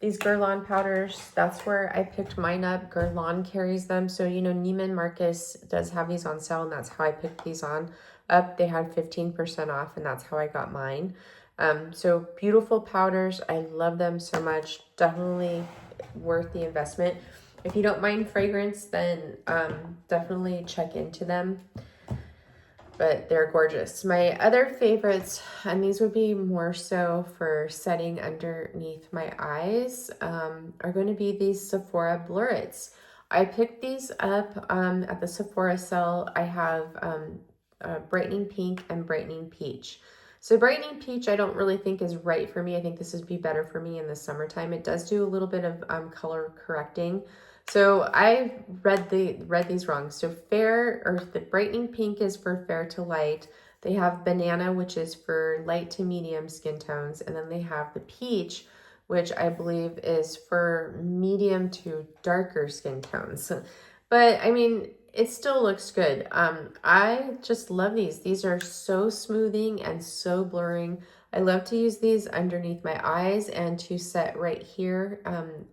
These Guerlain powders, that's where I picked mine up. Guerlain carries them. So, you know, Neiman Marcus does have these on sale, and that's how I picked these on up. They had 15% off, and that's how I got mine. So beautiful powders. I love them so much. Definitely worth the investment. If you don't mind fragrance, then definitely check into them. But they're gorgeous. My other favorites, and these would be more so for setting underneath my eyes, are going to be these Sephora Blurrets. I picked these up at the Sephora sale. I have Brightening Pink and Brightening Peach. So Brightening Peach I don't really think is right for me. I think this would be better for me in the summertime. It does do a little bit of color correcting. So I read these wrong. So fair, or the Brightening Pink is for fair to light. They have Banana, which is for light to medium skin tones. And then they have the Peach, which I believe is for medium to darker skin tones. But I mean, it still looks good. I just love these. These are so smoothing and so blurring. I love to use these underneath my eyes and to set right here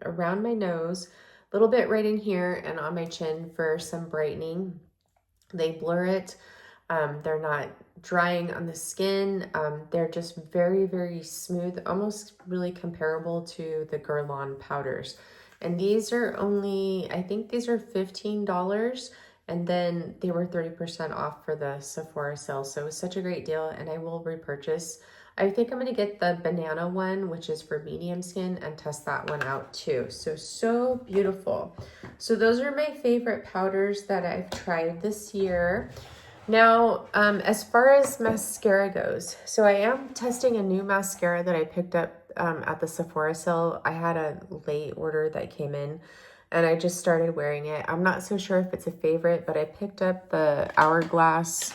around my nose. little bit right in here and on my chin for some brightening. They blur it. They're not drying on the skin. They're just very, very smooth, almost really comparable to the Guerlain powders. And these are only, I think these are $15. And then they were 30% off for the Sephora sale. So it was such a great deal, and I will repurchase. I think I'm going to get the banana one, which is for medium skin, and test that one out too. So beautiful. So those are my favorite powders that I've tried this year. Now, as far as mascara goes, so I am testing a new mascara that I picked up at the Sephora sale. I had a late order that came in, and I just started wearing it. I'm not so sure if it's a favorite, but I picked up the Hourglass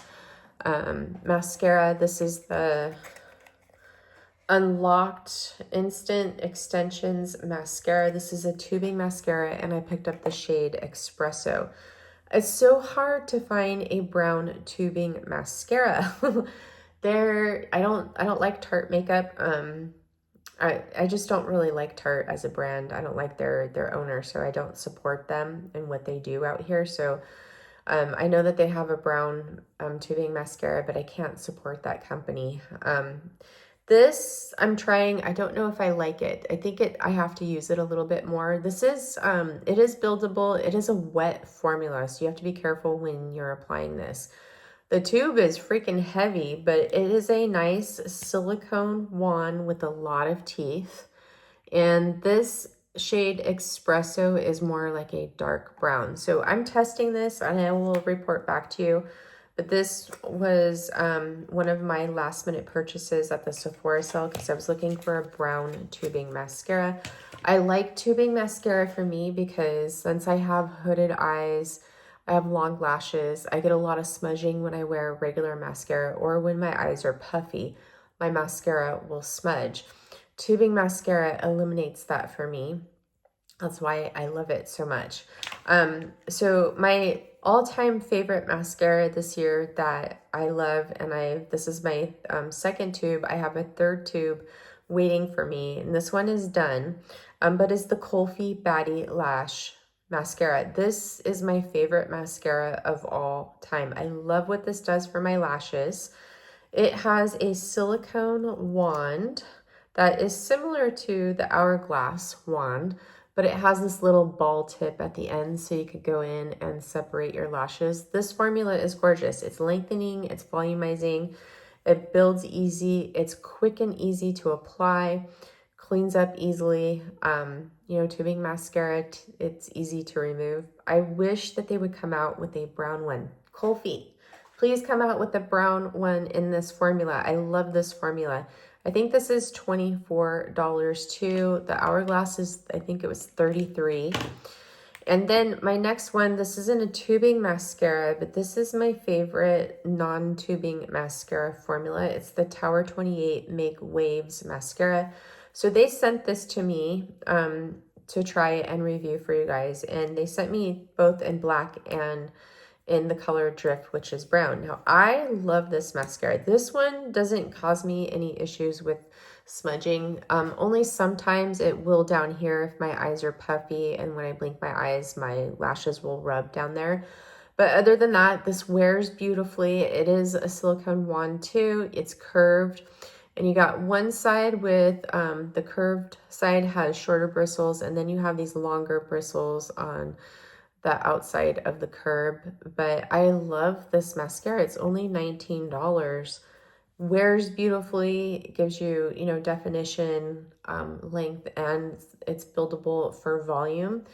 mascara. This is the Unlocked Instant Extensions mascara. This is a tubing mascara, and I picked up the shade Espresso. It's so hard to find a brown tubing mascara. I don't like Tarte makeup. I just don't really like Tarte as a brand. I don't like their owner, so I don't support them and what they do out here. So I know that they have a brown tubing mascara, but I can't support that company. This I'm trying. I don't know if I like it. I think I have to use it a little bit more. This is, it is buildable. It is a wet formula, so you have to be careful when you're applying this. The tube is freaking heavy, but it is a nice silicone wand with a lot of teeth. And this shade Espresso is more like a dark brown. So I'm testing this, and I will report back to you. But this was one of my last minute purchases at the Sephora sale because I was looking for a brown tubing mascara. I like tubing mascara for me because since I have hooded eyes, I have long lashes, I get a lot of smudging when I wear regular mascara, or when my eyes are puffy, my mascara will smudge. Tubing mascara eliminates that for me. That's why I love it so much. So my all-time favorite mascara this year that I love, and this is my second tube. I have a third tube waiting for me, and this one is done, but it's the Kulfi Baddie Lash mascara. This is my favorite mascara of all time. I love what this does for my lashes. It has a silicone wand that is similar to the Hourglass wand, but it has this little ball tip at the end so you could go in and separate your lashes. This formula is gorgeous. It's lengthening, it's volumizing, it builds easy, it's quick and easy to apply, cleans up easily. Tubing mascara, it's easy to remove. I wish that they would come out with a brown one. Kulfi, please come out with a brown one in this formula. I love this formula. I think this is $24 too. The Hourglass is, I think it was $33. And then my next one, this isn't a tubing mascara, but this is my favorite non-tubing mascara formula. It's the Tower 28 Make Waves mascara. So they sent this to me to try and review for you guys. And they sent me both in black and in the color Drift, which is brown. Now, I love this mascara. This one doesn't cause me any issues with smudging. Only sometimes it will down here if my eyes are puffy, and when I blink my eyes, my lashes will rub down there. But other than that, this wears beautifully. It is a silicone wand too. It's curved. And you got one side with the curved side has shorter bristles, and then you have these longer bristles on the outside of the curb. But I love this mascara. It's only $19. Wears beautifully. It gives you, definition, length, and it's buildable for volume.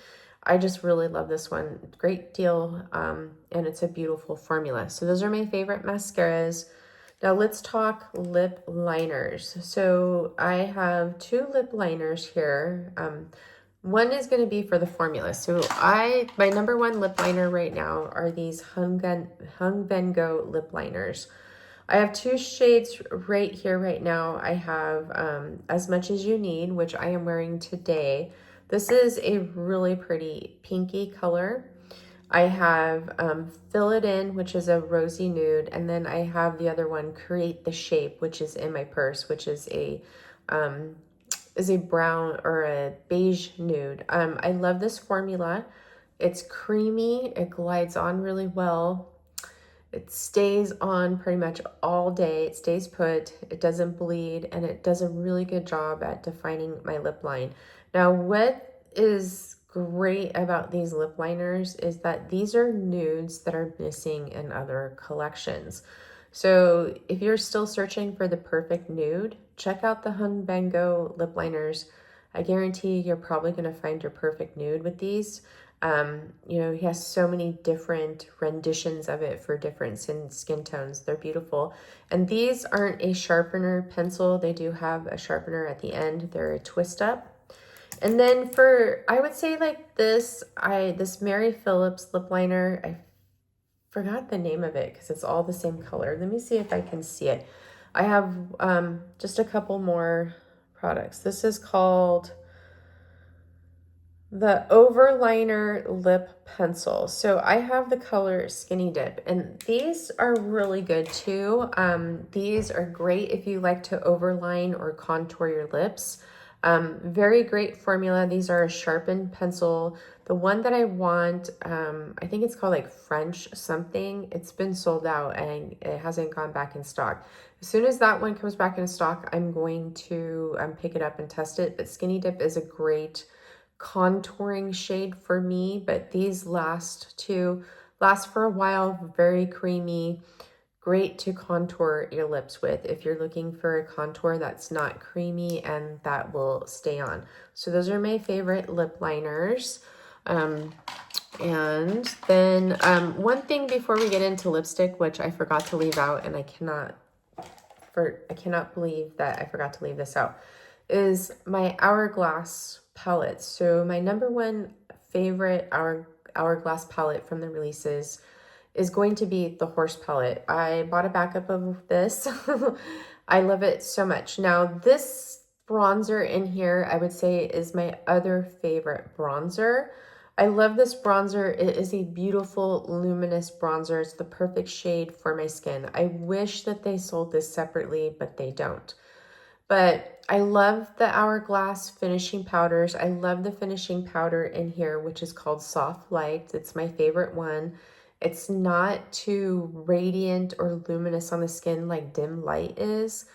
I just really love this one. Great deal. And it's a beautiful formula. So those are my favorite mascaras. Now let's talk lip liners. So I have two lip liners here. One is going to be for the formula. So my number one lip liner right now are these Hung Van Gogh lip liners. I have two shades right here right now. I have As Much As You Need, which I am wearing today. This is a really pretty pinky color. I have Fill It In, which is a rosy nude. And then I have the other one, Create the Shape, which is in my purse, which is a is a brown or a beige nude. I love this formula. It's creamy, it glides on really well. It stays on pretty much all day. It stays put, it doesn't bleed, and it does a really good job at defining my lip line. Now, what is great about these lip liners is that these are nudes that are missing in other collections. So if you're still searching for the perfect nude, check out the Hun Bango lip liners. I guarantee you're probably going to find your perfect nude with these. You know, he has so many different renditions of it for different skin tones. They're beautiful. And these aren't a sharpener pencil. They do have a sharpener at the end. They're a twist up. And then for, I would say like this Mary Phillips lip liner, I forgot the name of it because it's all the same color. Let me see if I can see it. I have just a couple more products. This is called the Overliner Lip Pencil. So I have the color Skinny Dip, and these are really good too. These are great if you like to overline or contour your lips. Very great formula. These are a sharpened pencil. The one that I want, I think it's called like French something. It's been sold out and it hasn't gone back in stock. As soon as that one comes back in stock, I'm going to pick it up and test it. But Skinny Dip is a great contouring shade for me, but these last for a while. Very creamy, great to contour your lips with if you're looking for a contour that's not creamy and that will stay on. So those are my favorite lip liners. And then one thing before we get into lipstick, which I forgot to leave out, and I cannot believe that I forgot to leave this out, is my Hourglass palette. So my number one favorite Hourglass palette from the releases is going to be the Horse palette. I bought a backup of this. I love it so much. Now this bronzer in here, I would say, is my other favorite bronzer. I love this bronzer. It is a beautiful luminous bronzer. It's the perfect shade for my skin. I wish that they sold this separately, but they don't. But I love the Hourglass finishing powders. I love the finishing powder in here, which is called Soft Light. It's my favorite one. It's not too radiant or luminous on the skin like Dim Light is.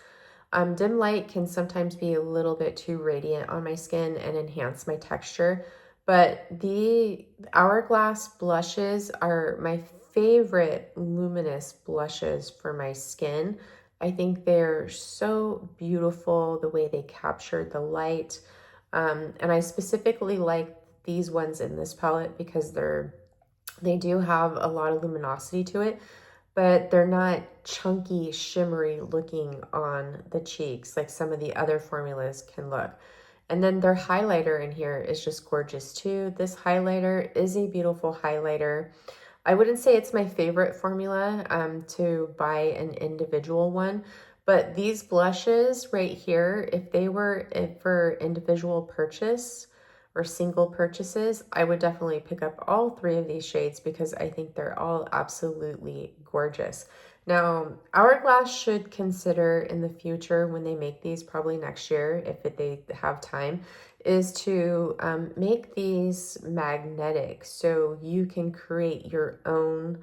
Dim Light can sometimes be a little bit too radiant on my skin and enhance my texture. But the Hourglass blushes are my favorite luminous blushes for my skin. I think they're so beautiful, the way they captured the light. And I specifically like these ones in this palette because they do have a lot of luminosity to it, but they're not chunky, shimmery looking on the cheeks like some of the other formulas can look. And then their highlighter in here is just gorgeous too. This highlighter is a beautiful highlighter. I wouldn't say it's my favorite formula to buy an individual one, but these blushes right here, if they were for individual purchase or single purchases, I would definitely pick up all three of these shades because I think they're all absolutely gorgeous. Now, Hourglass should consider in the future when they make these, probably next year if they have time, is to make these magnetic so you can create your own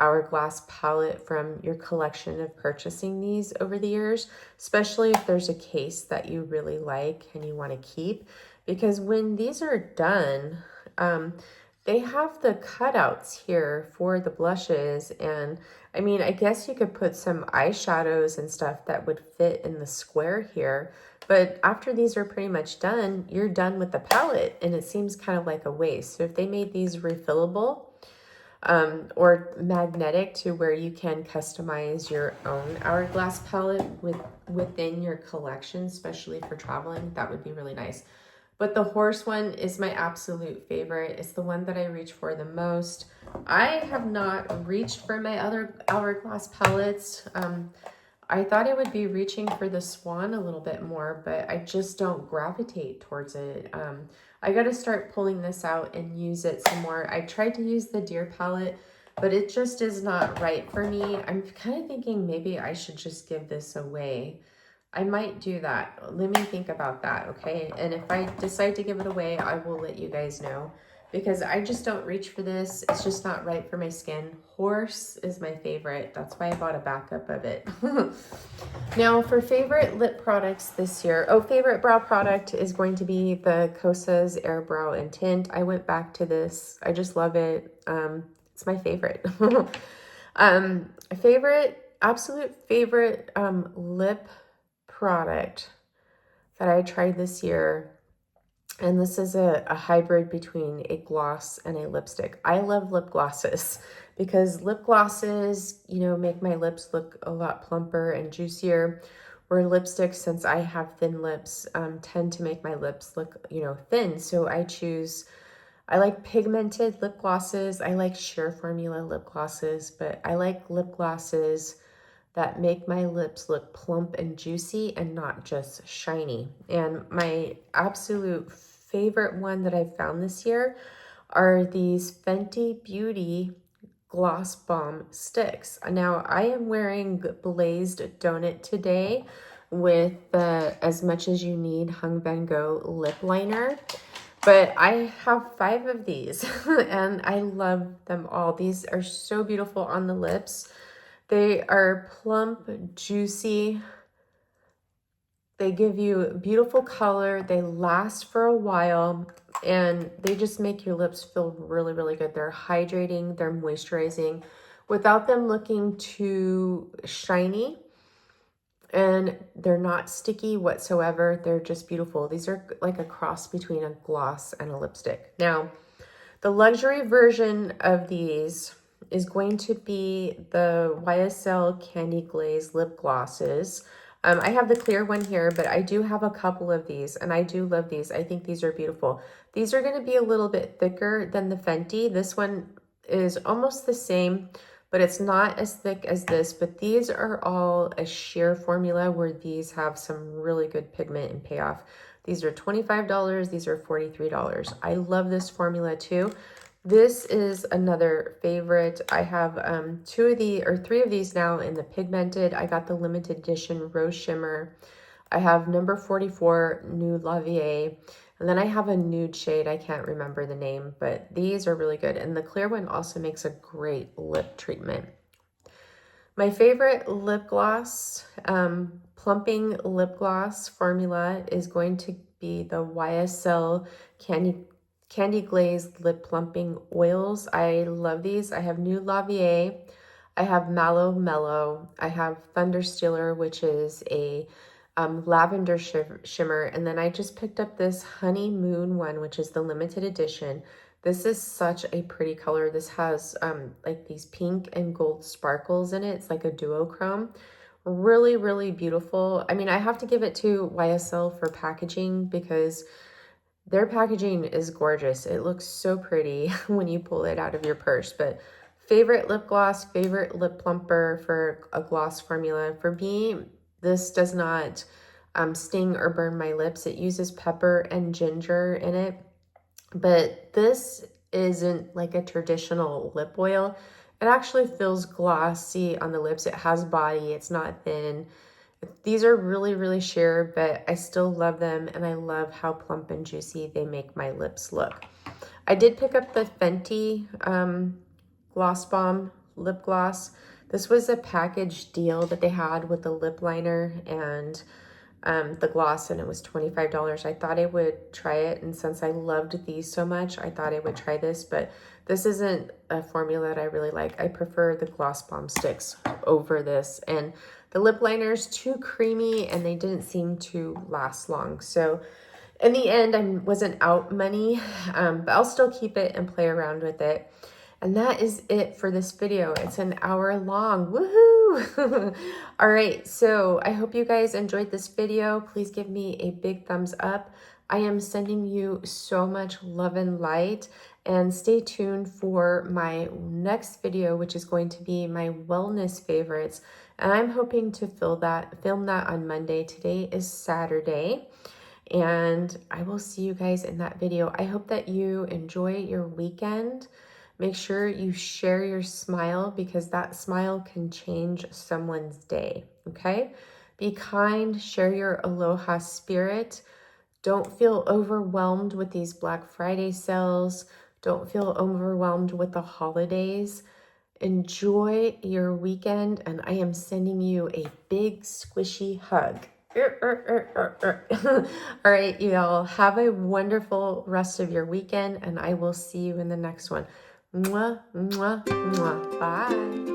Hourglass palette from your collection of purchasing these over the years, especially if there's a case that you really like and you want to keep. Because when these are done, they have the cutouts here for the blushes. And I mean, I guess you could put some eyeshadows and stuff that would fit in the square here. But after these are pretty much done, you're done with the palette. And it seems kind of like a waste. So if they made these refillable or magnetic to where you can customize your own Hourglass palette within your collection, especially for traveling, that would be really nice. But the Horse one is my absolute favorite. It's the one that I reach for the most. I have not reached for my other Hourglass palettes. I thought I would be reaching for the Swan a little bit more, but I just don't gravitate towards it. I got to start pulling this out and use it some more. I tried to use the Deer palette, but it just is not right for me. I'm kind of thinking maybe I should just give this away. I might do that. Let me think about that, okay? And if I decide to give it away, I will let you guys know, because I just don't reach for this. It's just not right for my skin. Horse is my favorite. That's why I bought a backup of it. Now for favorite lip products this year, favorite brow product is going to be the Kosas Air Brow and Tint. I went back to this. I just love it. It's my favorite. Absolute favorite lip product that I tried this year, and this is a hybrid between a gloss and a lipstick. I love lip glosses because lip glosses, you know, make my lips look a lot plumper and juicier, where lipsticks, since I have thin lips, tend to make my lips look, you know, thin. So I like pigmented lip glosses. I like sheer formula lip glosses, but I like lip glosses that make my lips look plump and juicy and not just shiny. And my absolute favorite one that I found this year are these Fenty Beauty Gloss Bomb sticks. Now I am wearing Blazed Donut today with the As Much As You Need Hung Van Gogh lip liner. But I have 5 of these and I love them all. These are so beautiful on the lips. They are plump, juicy. They give you beautiful color. They last for a while, and they just make your lips feel really, really good. They're hydrating, they're moisturizing without them looking too shiny, and they're not sticky whatsoever. They're just beautiful. These are like a cross between a gloss and a lipstick. Now, the luxury version of these is going to be the YSL Candy Glaze lip glosses. I have the clear one here, but I do have a couple of these, and I do love these. I think these are beautiful. These are going to be a little bit thicker than the Fenty. This one is almost the same, but it's not as thick as this. But these are all a sheer formula, where these have some really good pigment and payoff. These are $25. These are $43. I love this formula too. This is another favorite. I have 3 of these now in the pigmented. I got the limited edition Rose Shimmer. I have number 44 Nude Lavier. And then I have a nude shade. I can't remember the name, but these are really good. And the clear one also makes a great lip treatment. My favorite lip gloss, plumping lip gloss formula is going to be the YSL Candy Glaze Lip Plumping Oils. I love these. I have Nude Lavier. I have Mallow Mellow. I have Thunder Stealer, which is a lavender shimmer. And then I just picked up this Honey Moon one, which is the limited edition. This is such a pretty color. This has like these pink and gold sparkles in it. It's like a duochrome. Really, really beautiful. I mean, I have to give it to YSL for packaging, because their packaging is gorgeous. It looks so pretty when you pull it out of your purse. But favorite lip gloss, favorite lip plumper for a gloss formula. For me, this does not sting or burn my lips. It uses pepper and ginger in it. But this isn't like a traditional lip oil. It actually feels glossy on the lips. It has body. It's not thin. These are really, really sheer, but I still love them, and I love how plump and juicy they make my lips look. I did pick up the Fenty Gloss Bomb lip gloss. This was a package deal that they had with the lip liner and the gloss, and it was $25. I thought I would try it, and since I loved these so much, I thought I would try this, but this isn't a formula that I really like. I prefer the Gloss Bomb sticks over this, and the lip liner's too creamy, and they didn't seem to last long. So in the end, I wasn't out money, but I'll still keep it and play around with it. And that is it for this video. It's an hour long. Woohoo! All right, so I hope you guys enjoyed this video. Please give me a big thumbs up. I am sending you so much love and light, and stay tuned for my next video, which is going to be my wellness favorites. And I'm hoping to film that on Monday. Today is Saturday. And I will see you guys in that video. I hope that you enjoy your weekend. Make sure you share your smile, because that smile can change someone's day, okay? Be kind, share your aloha spirit. Don't feel overwhelmed with these Black Friday sales. Don't feel overwhelmed with the holidays. Enjoy your weekend, and I am sending you a big squishy hug. All right, you all have a wonderful rest of your weekend, and I will see you in the next one. Mwah, mwah, mwah. Bye.